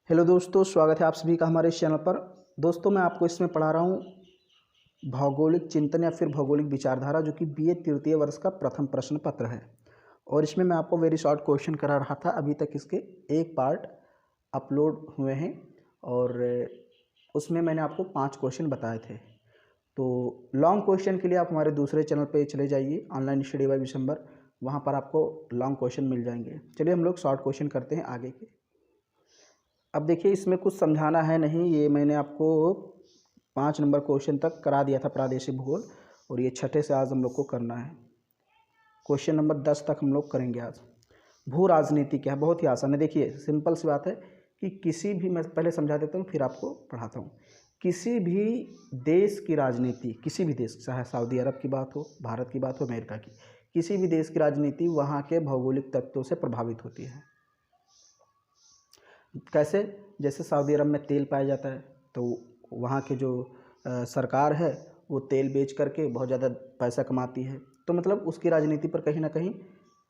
Hello दोस्तों, स्वागत है आप सभी का हमारे इस चैनल पर। दोस्तों, मैं आपको इसमें पढ़ा रहा हूँ भौगोलिक चिंतन या फिर भौगोलिक विचारधारा, जो कि बीए तृतीय वर्ष का प्रथम प्रश्न पत्र है। और इसमें मैं आपको वेरी शॉर्ट क्वेश्चन करा रहा था। अभी तक इसके एक पार्ट अपलोड हुए हैं और उसमें मैंने आपको 5 क्वेश्चन बताए थे। तो लॉन्ग क्वेश्चन के लिए आप हमारे दूसरे चैनल पर चले जाइए, ऑनलाइन स्टडी बाय दिसंबर। वहाँ पर आपको लॉन्ग क्वेश्चन मिल जाएंगे। चलिए हम लोग शॉर्ट क्वेश्चन करते हैं आगे के। अब देखिए, इसमें कुछ समझाना है नहीं, ये मैंने आपको 5 नंबर क्वेश्चन तक करा दिया था प्रादेशिक भूगोल, और ये छठे से आज हम लोग को करना है। क्वेश्चन नंबर 10 तक हम लोग करेंगे आज। भू राजनीति क्या है? बहुत ही आसान है। देखिए, सिंपल सी बात है कि किसी भी, मैं पहले समझा देता हूँ फिर आपको पढ़ाता हूँ। किसी भी देश की राजनीति, किसी भी देश, चाहे सऊदी अरब की बात हो, भारत की बात हो, अमेरिका की, किसी भी देश की राजनीति वहाँ के भौगोलिक तत्वों से प्रभावित होती है। कैसे? जैसे सऊदी अरब में तेल पाया जाता है, तो वहाँ के जो सरकार है वो तेल बेच करके बहुत ज़्यादा पैसा कमाती है। तो मतलब उसकी राजनीति पर कहीं ना कहीं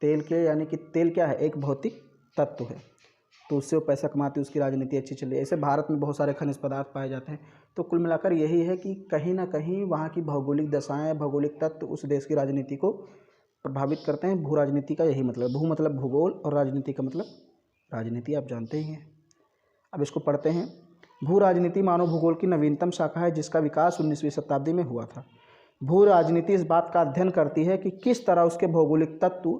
तेल के, यानी कि तेल क्या है, एक भौतिक तत्व है, तो उससे वो पैसा कमाती है, उसकी राजनीति अच्छी चल रही है। ऐसे भारत में बहुत सारे खनिज पदार्थ पाए जाते हैं। तो कुल मिलाकर यही है कि कहीं ना कहीं वहाँ की भौगोलिक दशाएँ, भौगोलिक तत्व उस देश की राजनीति को प्रभावित करते हैं। भू राजनीति का यही मतलब, भू मतलब भूगोल और राजनीति का मतलब राजनीति, आप जानते ही हैं। अब इसको पढ़ते हैं। भू राजनीति मानव भूगोल की नवीनतम शाखा है, जिसका विकास 19वीं शताब्दी में हुआ था। भू राजनीति इस बात का अध्ययन करती है कि किस तरह उसके भौगोलिक तत्व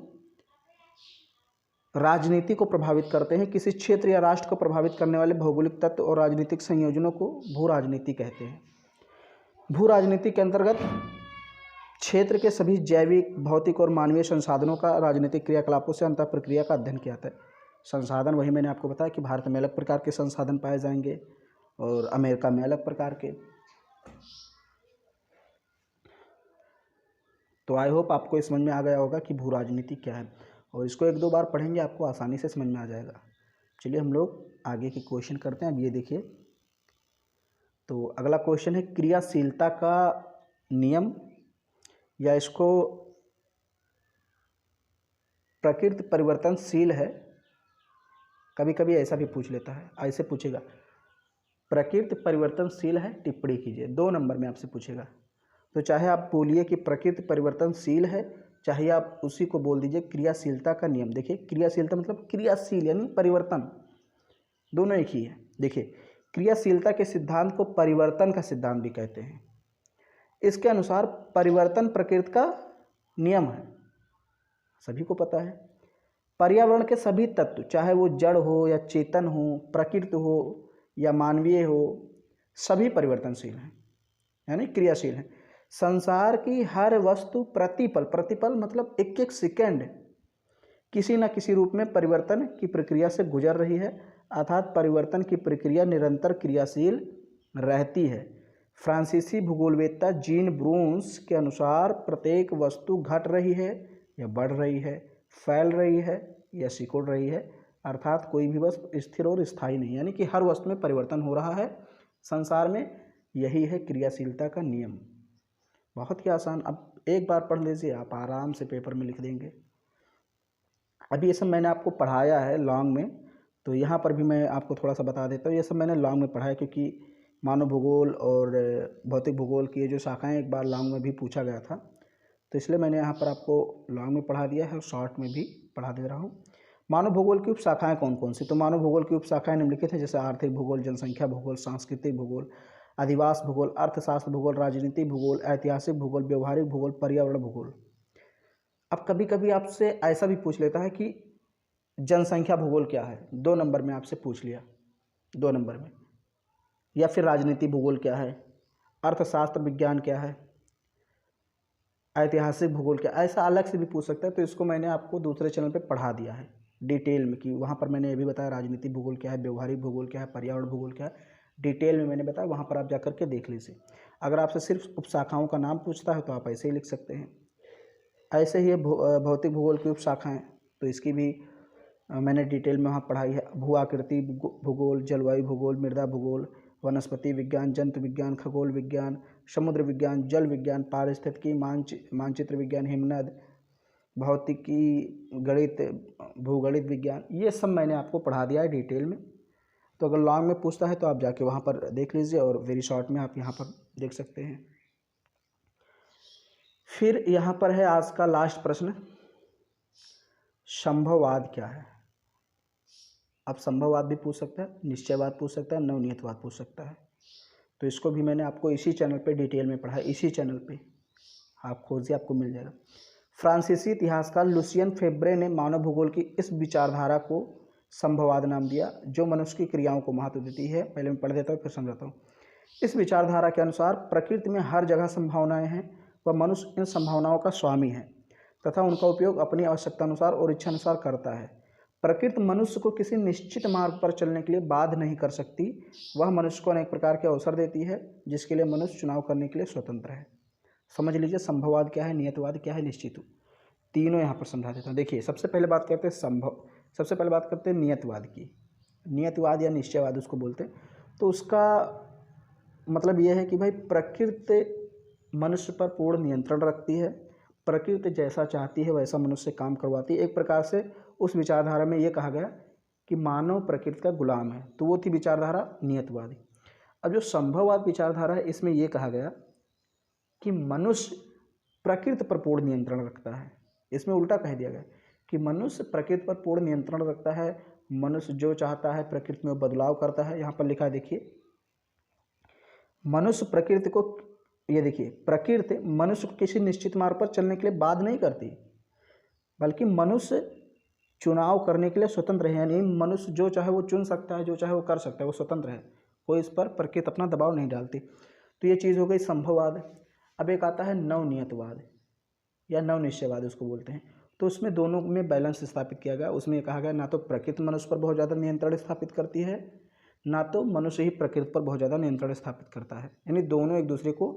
राजनीति को प्रभावित करते हैं। किसी क्षेत्र या राष्ट्र को प्रभावित करने वाले भौगोलिक तत्व और राजनीतिक संयोजनों को भू राजनीति कहते हैं। भू राजनीति के अंतर्गत क्षेत्र के सभी जैविक, भौतिक और मानवीय संसाधनों का राजनीतिक क्रियाकलापों से अंतः प्रक्रिया का अध्ययन किया जाता है। संसाधन वही मैंने आपको बताया कि भारत में अलग प्रकार के संसाधन पाए जाएंगे और अमेरिका में अलग प्रकार के। तो आई होप आपको समझ में आ गया होगा कि भू राजनीति क्या है, और इसको 1-2 बार पढ़ेंगे आपको आसानी से समझ में आ जाएगा। चलिए हम लोग आगे की क्वेश्चन करते हैं। अब ये देखिए, तो अगला क्वेश्चन है क्रियाशीलता का नियम, या इसको प्रकृति परिवर्तनशील है। कभी कभी ऐसा भी पूछ लेता है, ऐसे पूछेगा प्रकृति परिवर्तनशील है, टिप्पणी कीजिए। 2 नंबर में आपसे पूछेगा। तो चाहे आप बोलिए कि प्रकृति परिवर्तनशील है, चाहे आप उसी को बोल दीजिए क्रियाशीलता का नियम। देखिए, क्रियाशीलता मतलब क्रियाशील यानी परिवर्तन, दोनों एक ही है। देखिए, क्रियाशीलता के सिद्धांत को परिवर्तन का सिद्धांत भी कहते हैं। इसके अनुसार परिवर्तन प्रकृति का नियम है, सभी को पता है। पर्यावरण के सभी तत्व, चाहे वो जड़ हो या चेतन हो, प्रकृति हो या मानवीय हो, सभी परिवर्तनशील हैं, यानी क्रियाशील हैं। संसार की हर वस्तु प्रतिपल, प्रतिपल मतलब एक एक सेकंड, किसी न किसी रूप में परिवर्तन की प्रक्रिया से गुजर रही है, अर्थात परिवर्तन की प्रक्रिया निरंतर क्रियाशील रहती है। फ्रांसीसी भूगोलवेत्ता जीन ब्रून्स के अनुसार प्रत्येक वस्तु घट रही है या बढ़ रही है, फैल रही है या सिकुड़ रही है, अर्थात कोई भी वस्तु स्थिर और स्थायी नहीं, यानी कि हर वस्तु में परिवर्तन हो रहा है संसार में। यही है क्रियाशीलता का नियम। बहुत ही आसान। अब एक बार पढ़ लीजिए, आप आराम से पेपर में लिख देंगे। अभी ये सब मैंने आपको पढ़ाया है लॉन्ग में, तो यहाँ पर भी मैं आपको थोड़ा सा बता देता हूँ। ये सब मैंने लॉन्ग में पढ़ाया, क्योंकि मानव भूगोल और भौतिक भूगोल की ये जो शाखाएँ एक बार लॉन्ग में भी पूछा गया था, तो इसलिए मैंने यहाँ पर आपको लॉन्ग में पढ़ा दिया है और शॉर्ट में भी पढ़ा दे रहा हूँ। मानव भूगोल की उपशाखाएँ कौन कौन सी? तो मानव भूगोल की उपशाखाएँ निम्नलिखित हैं, जैसे आर्थिक भूगोल, जनसंख्या भूगोल, सांस्कृतिक भूगोल, अधिवास भूगोल, अर्थशास्त्र भूगोल, राजनीति भूगोल, ऐतिहासिक भूगोल, व्यवहारिक भूगोल, पर्यावरण भूगोल। अब कभी कभी आपसे ऐसा भी पूछ लेता है कि जनसंख्या भूगोल क्या है, 2 नंबर में आपसे पूछ लिया, 2 नंबर में। या फिर राजनीति भूगोल क्या है, अर्थशास्त्र विज्ञान क्या है, ऐतिहासिक भूगोल क्या, ऐसा अलग से भी पूछ सकता है। तो इसको मैंने आपको दूसरे चैनल पे पढ़ा दिया है डिटेल में, कि वहाँ पर मैंने ये भी बताया राजनीति भूगोल क्या है, व्यवहारिक भूगोल क्या है, पर्यावरण भूगोल क्या है, डिटेल में मैंने बताया। वहाँ पर आप जा करके देख लीजिए। अगर आपसे सिर्फ उपशाखाओं का नाम पूछता है तो आप ऐसे ही लिख सकते हैं। ऐसे ही भौतिक भूगोल की उपशाखाएँ, तो इसकी भी मैंने डिटेल में वहाँ पढ़ाई है। भू आकृति भूगोल, जलवायु भूगोल, मृदा भूगोल, वनस्पति विज्ञान, जंतु विज्ञान, खगोल विज्ञान, समुद्र विज्ञान, जल विज्ञान, पारिस्थितिकी, मानचित्र विज्ञान, हिमनद, भौतिकी, गणित, भूगणित विज्ञान, ये सब मैंने आपको पढ़ा दिया है डिटेल में। तो अगर लॉन्ग में पूछता है तो आप जाके वहाँ पर देख लीजिए, और वेरी शॉर्ट में आप यहाँ पर देख सकते हैं। फिर यहाँ पर है आज का लास्ट प्रश्न, संभववाद क्या है। आप संभववाद भी पूछ सकता है, निश्चयवाद पूछ सकता है, नवनियतवाद पूछ सकता है। तो इसको भी मैंने आपको इसी चैनल पे डिटेल में पढ़ा है, इसी चैनल पे आप खोजिए, आपको मिल जाएगा। फ्रांसीसी इतिहासकार लुसियन फेब्रे ने मानव भूगोल की इस विचारधारा को संभववाद नाम दिया, जो मनुष्य की क्रियाओं को महत्व देती है। पहले मैं पढ़ देता हूँ फिर समझाता हूँ। इस विचारधारा के अनुसार प्रकृति में हर जगह संभावनाएं हैं, वह मनुष्य इन संभावनाओं का स्वामी है तथा उनका उपयोग अपनी आवश्यकता अनुसार और इच्छा अनुसार करता है। प्रकृति मनुष्य को किसी निश्चित मार्ग पर चलने के लिए बाध्य नहीं कर सकती, वह मनुष्य को अनेक प्रकार के अवसर देती है जिसके लिए मनुष्य चुनाव करने के लिए स्वतंत्र है। समझ लीजिए संभववाद क्या है, नियतवाद क्या है, निश्चित तीनों यहाँ पर समझा देता हूँ। देखिए सबसे पहले बात करते हैं सबसे पहले बात करते हैं नियतवाद की। नियतवाद या निश्चयवाद उसको बोलते हैं। तो उसका मतलब यह है कि भाई प्रकृति मनुष्य पर पूर्ण नियंत्रण रखती है, प्रकृति जैसा चाहती है वैसा मनुष्य से काम करवाती है। एक प्रकार से उस विचारधारा में ये कहा गया कि मानव प्रकृति का गुलाम है, तो वो थी विचारधारा नियतवादी। अब जो संभववाद विचारधारा है, इसमें यह कहा गया कि मनुष्य प्रकृति पर पूर्ण नियंत्रण रखता है। इसमें उल्टा कह दिया गया कि मनुष्य प्रकृति पर पूर्ण नियंत्रण रखता है, मनुष्य जो चाहता है प्रकृति में बदलाव करता है। यहाँ पर लिखा है, देखिए मनुष्य प्रकृति को, ये देखिए प्रकृति मनुष्य को किसी निश्चित मार्ग पर चलने के लिए बाध्य नहीं करती, बल्कि मनुष्य चुनाव करने के लिए स्वतंत्र है। यानी मनुष्य जो चाहे वो चुन सकता है, जो चाहे वो कर सकता है, वो स्वतंत्र है, कोई इस पर प्रकृति अपना दबाव नहीं डालती। तो ये चीज़ हो गई संभववाद। अब एक आता है नवनियतवाद या नवनिश्चयवाद उसको बोलते हैं। तो उसमें दोनों में बैलेंस स्थापित किया गया। उसमें कहा गया ना तो प्रकृति मनुष्य पर बहुत ज़्यादा नियंत्रण स्थापित करती है, ना तो मनुष्य ही प्रकृति पर बहुत ज़्यादा नियंत्रण स्थापित करता है। यानी दोनों एक दूसरे को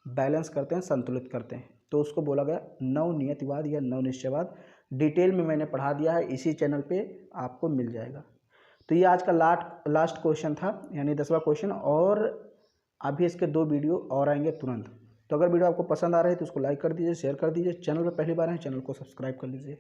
बैलेंस करते हैं, संतुलित करते हैं। तो उसको बोला गया नवनियतिवाद या नवनिश्चयवाद। डिटेल में मैंने पढ़ा दिया है, इसी चैनल पे आपको मिल जाएगा। तो ये आज का लास्ट क्वेश्चन था, यानी 10वां क्वेश्चन। और अभी इसके 2 वीडियो और आएंगे तुरंत। तो अगर वीडियो आपको पसंद आ रहा है तो उसको लाइक कर दीजिए, शेयर कर दीजिए। चैनल पर पहली बार है, चैनल को सब्सक्राइब कर लीजिए।